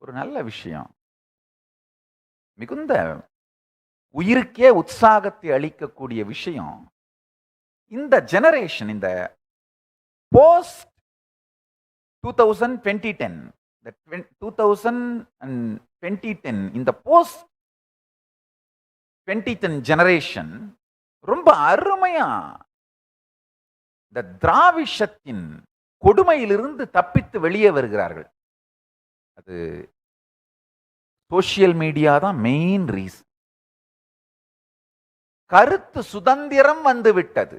ஒரு நல்ல விஷயம். மிகுந்த உயிருக்கே உற்சாகத்தை அளிக்கக்கூடிய விஷயம். இந்த ஜெனரேஷன், இந்த போஸ்ட் 2010 இந்த 2010 இந்த போஸ்ட் 2010 ஜெனரேஷன் ரொம்ப அருமையா இந்த திராவிஷத்தின் கொடுமையிலிருந்து தப்பித்து வெளியே வருகிறார்கள். அது சோசியல் மீடியா தான் மெயின் ரீசன். கருத்து சுதந்திரம் வந்து விட்டது.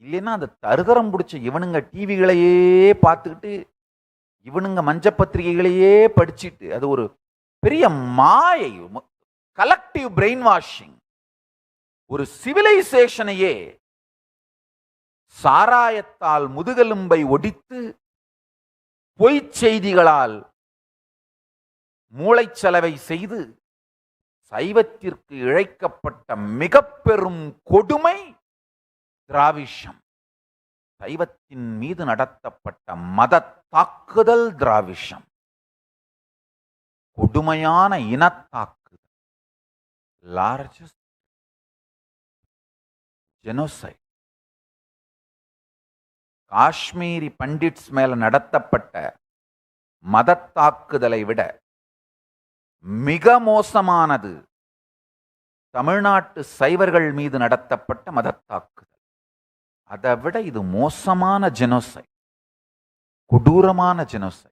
இல்லைன்னா அந்த தருதரம் பிடிச்ச இவனுங்க டிவிகளையே பார்த்துக்கிட்டு, இவனுங்க மஞ்ச பத்திரிகைகளையே படிச்சுட்டு, அது ஒரு பெரிய மாயை, கலெக்டிவ் பிரெயின் வாஷிங். ஒரு சிவிலைசேஷனையே சாராயத்தால் முதுகெலும்பை ஒடித்து, பொய்ச் செய்திகளால் மூளைச்சலவை செய்து சைவத்திற்கு இழைக்கப்பட்ட மிக பெரும் கொடுமை திராவிஷம். சைவத்தின் மீது நடத்தப்பட்ட மத தாக்குதல் திராவிஷம். கொடுமையான இனத்தாக்குதல், லார்ஜஸ்ட் ஜெனோசைட். காஷ்மீரி பண்டிட்ஸ் மேல நடத்தப்பட்ட மத தாக்குதலை விட மிக மோசமானது தமிழ்நாட்டு சைவர்கள் மீது நடத்தப்பட்ட மத தாக்குதல். அதை விட இது மோசமான ஜெனோசைட், கொடூரமான ஜெனோசைட்.